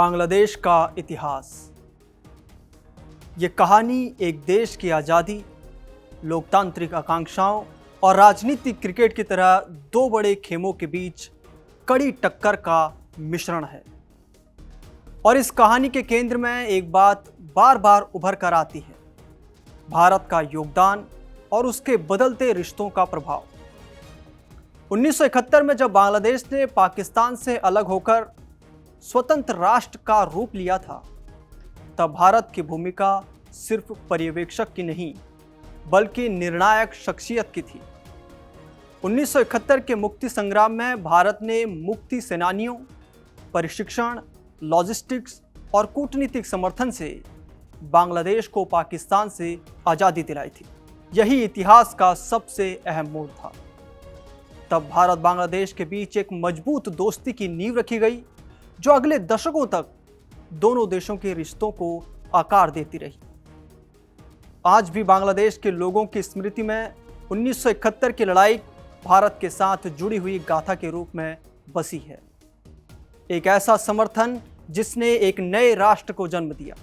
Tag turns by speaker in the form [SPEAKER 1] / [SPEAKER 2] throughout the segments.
[SPEAKER 1] बांग्लादेश का इतिहास। ये कहानी एक देश की आज़ादी, लोकतांत्रिक आकांक्षाओं और राजनीतिक क्रिकेट की तरह दो बड़े खेमों के बीच कड़ी टक्कर का मिश्रण है। और इस कहानी के केंद्र में एक बात बार बार उभर कर आती है: भारत का योगदान और उसके बदलते रिश्तों का प्रभाव। 1971 में जब बांग्लादेश ने पाकिस्तान से अलग होकर स्वतंत्र राष्ट्र का रूप लिया था, तब भारत की भूमिका सिर्फ पर्यवेक्षक की नहीं बल्कि निर्णायक शख्सियत की थी। 1971 के मुक्ति संग्राम में भारत ने मुक्ति सेनानियों, प्रशिक्षण, लॉजिस्टिक्स और कूटनीतिक समर्थन से बांग्लादेश को पाकिस्तान से आज़ादी दिलाई थी। यही इतिहास का सबसे अहम मोड़ था। तब भारत बांग्लादेश के बीच एक मजबूत दोस्ती की नींव रखी गई, जो अगले दशकों तक दोनों देशों के रिश्तों को आकार देती रही। आज भी बांग्लादेश के लोगों की स्मृति में 1971 की लड़ाई भारत के साथ जुड़ी हुई गाथा के रूप में बसी है। एक ऐसा समर्थन जिसने एक नए राष्ट्र को जन्म दिया।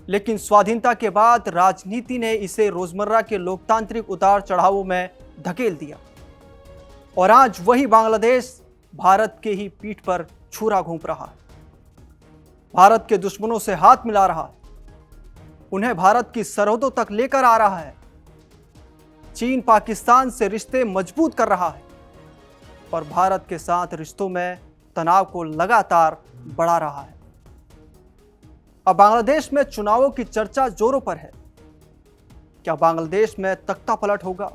[SPEAKER 1] लेकिन स्वाधीनता के बाद राजनीति ने इसे रोजमर्रा के लोकतांत्रिक उतार चढ़ावों में धकेल दिया और आज वही बांग्लादेश भारत के ही पीठ पर छुरा घोंप रहा है। भारत के दुश्मनों से हाथ मिला रहा है, उन्हें भारत की सरहदों तक लेकर आ रहा है। चीन पाकिस्तान से रिश्ते मजबूत कर रहा है और भारत के साथ रिश्तों में तनाव को लगातार बढ़ा रहा है। अब बांग्लादेश में चुनावों की चर्चा जोरों पर है। क्या बांग्लादेश में तख्ता पलट होगा?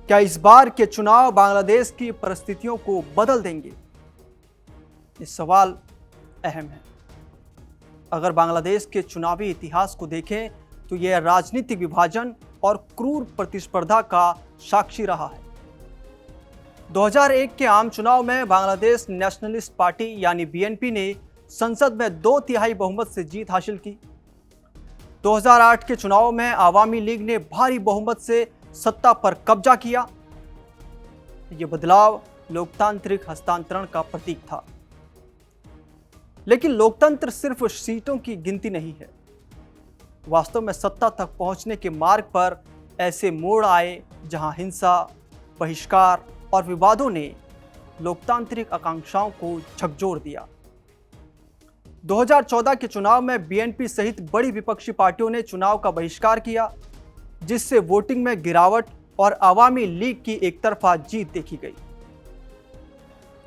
[SPEAKER 1] क्या इस बार के चुनाव बांग्लादेश की परिस्थितियों को बदल देंगे? ये सवाल अहम है। अगर बांग्लादेश के चुनावी इतिहास को देखें तो यह राजनीतिक विभाजन और क्रूर प्रतिस्पर्धा का साक्षी रहा है। 2001 के आम चुनाव में बांग्लादेश नेशनलिस्ट पार्टी यानी बीएनपी ने संसद में 2/3 बहुमत से जीत हासिल की। 2008 के चुनाव में आवामी लीग ने भारी बहुमत से सत्ता पर कब्जा किया। यह बदलाव लोकतांत्रिक हस्तांतरण का प्रतीक था। लेकिन लोकतंत्र सिर्फ सीटों की गिनती नहीं है। वास्तव में सत्ता तक पहुंचने के मार्ग पर ऐसे मोड़ आए जहां हिंसा, बहिष्कार और विवादों ने लोकतांत्रिक आकांक्षाओं को झकझोर दिया। 2014 के चुनाव में बीएनपी सहित बड़ी विपक्षी पार्टियों ने चुनाव का बहिष्कार किया, जिससे वोटिंग में गिरावट और आवामी लीग की एकतरफा जीत देखी गई।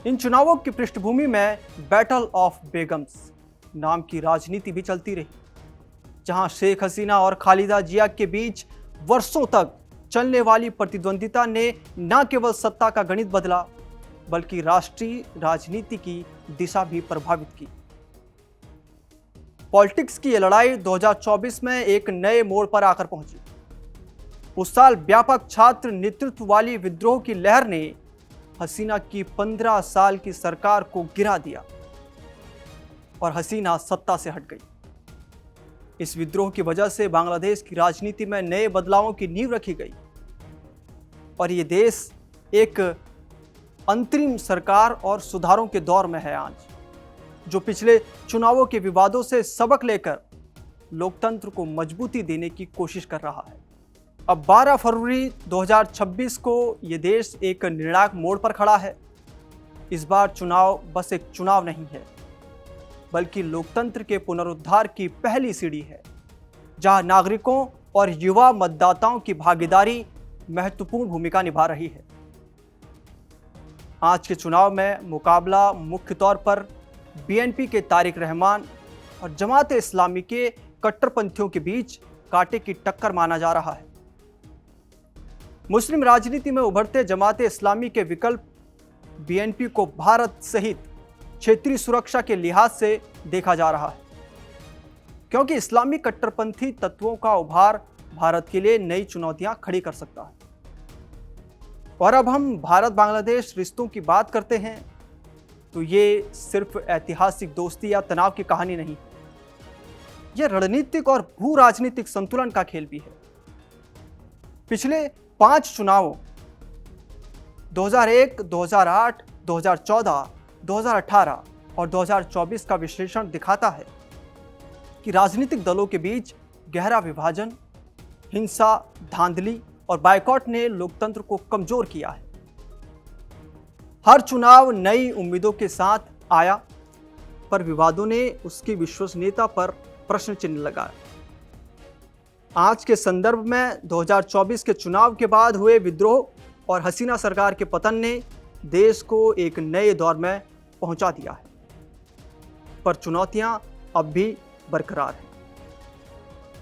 [SPEAKER 1] इन चुनावों की पृष्ठभूमि में बैटल ऑफ बेगम्स नाम की राजनीति भी चलती रही, जहां शेख हसीना और खालिदा जिया के बीच वर्षों तक चलने वाली प्रतिद्वंदिता ने न केवल सत्ता का गणित बदला बल्कि राष्ट्रीय राजनीति की दिशा भी प्रभावित की। पॉलिटिक्स की यह लड़ाई 2024 में एक नए मोड़ पर आकर पहुंची। उस साल व्यापक छात्र नेतृत्व वाली विद्रोह की लहर ने हसीना की 15 साल की सरकार को गिरा दिया और हसीना सत्ता से हट गई। इस विद्रोह की वजह से बांग्लादेश की राजनीति में नए बदलावों की नींव रखी गई और ये देश एक अंतरिम सरकार और सुधारों के दौर में है आज, जो पिछले चुनावों के विवादों से सबक लेकर लोकतंत्र को मजबूती देने की कोशिश कर रहा है। अब 12 फरवरी 2026 को यह देश एक निर्णायक मोड़ पर खड़ा है। इस बार चुनाव बस एक चुनाव नहीं है, बल्कि लोकतंत्र के पुनरुद्धार की पहली सीढ़ी है, जहां नागरिकों और युवा मतदाताओं की भागीदारी महत्वपूर्ण भूमिका निभा रही है। आज के चुनाव में मुकाबला मुख्य तौर पर बीएनपी के तारिक रहमान और जमात इस्लामी के कट्टरपंथियों के बीच कांटे की टक्कर माना जा रहा है। मुस्लिम राजनीति में उभरते जमात इस्लामी के विकल्प बीएनपी को भारत सहित क्षेत्रीय सुरक्षा के लिहाज से देखा जा रहा है, क्योंकि इस्लामी कट्टरपंथी तत्वों का उभार भारत के लिए नई चुनौतियां खड़ी कर सकता है। और अब हम भारत बांग्लादेश रिश्तों की बात करते हैं तो ये सिर्फ ऐतिहासिक दोस्ती या तनाव की कहानी नहीं, यह रणनीतिक और भू राजनीतिक संतुलन का खेल भी है। पिछले 5 चुनावों 2001, 2008, 2014, 2018 और 2024 का विश्लेषण दिखाता है कि राजनीतिक दलों के बीच गहरा विभाजन, हिंसा, धांधली और बायकॉट ने लोकतंत्र को कमजोर किया है। हर चुनाव नई उम्मीदों के साथ आया, पर विवादों ने उसकी विश्वसनीयता पर प्रश्न चिन्ह लगाया। आज के संदर्भ में 2024 के चुनाव के बाद हुए विद्रोह और हसीना सरकार के पतन ने देश को एक नए दौर में पहुंचा दिया है, पर चुनौतियां अब भी बरकरार हैं।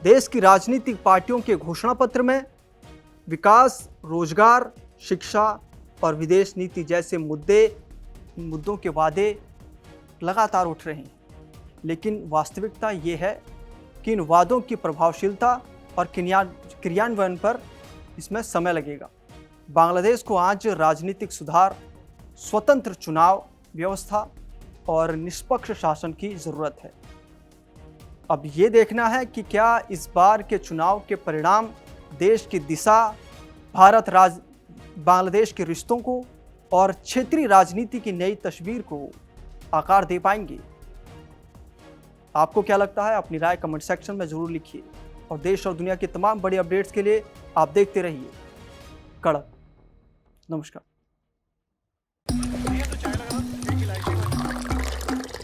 [SPEAKER 1] देश की राजनीतिक पार्टियों के घोषणा पत्र में विकास, रोजगार, शिक्षा और विदेश नीति जैसे मुद्दों के वादे लगातार उठ रहे हैं, लेकिन वास्तविकता ये है कि इन वादों की प्रभावशीलता और क्रियान्वयन पर इसमें समय लगेगा। बांग्लादेश को आज राजनीतिक सुधार, स्वतंत्र चुनाव व्यवस्था और निष्पक्ष शासन की जरूरत है। अब ये देखना है कि क्या इस बार के चुनाव के परिणाम देश की दिशा, बांग्लादेश के रिश्तों को और क्षेत्रीय राजनीति की नई तस्वीर को आकार दे पाएंगे। आपको क्या लगता है? अपनी राय कमेंट सेक्शन में जरूर लिखिए और देश और दुनिया के तमाम बड़ी अपडेट्स के लिए आप देखते रहिए कड़क। नमस्कार।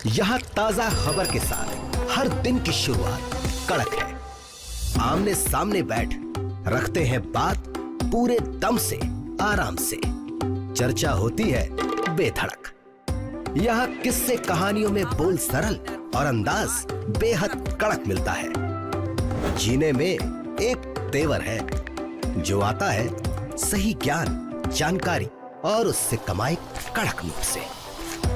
[SPEAKER 2] यहाँ ताजा खबर के साथ हर दिन की शुरुआत कड़क है। आमने सामने बैठ रखते हैं बात पूरे दम से, आराम से। चर्चा होती है बेधड़क। यहाँ किस्से कहानियों में बोल सरल और अंदाज बेहद कड़क मिलता है। जीने में एक तेवर है जो आता है सही ज्ञान, जानकारी और उससे कमाए कड़क नोट से।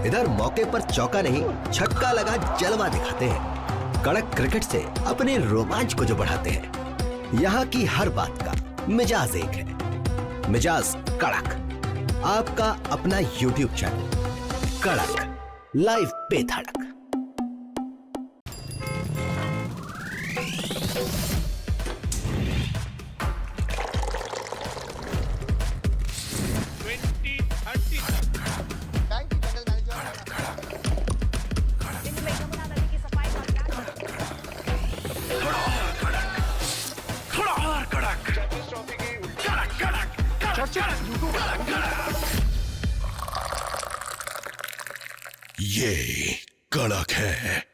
[SPEAKER 2] इधर मौके पर चौका नहीं, छक्का लगा जलवा दिखाते हैं। कड़क क्रिकेट से अपने रोमांच को जो बढ़ाते हैं। यहाँ की हर बात का मिजाज एक है, मिजाज कड़क। आपका अपना YouTube चैनल कड़क, लाइव बेधड़क।
[SPEAKER 3] ये कड़क है।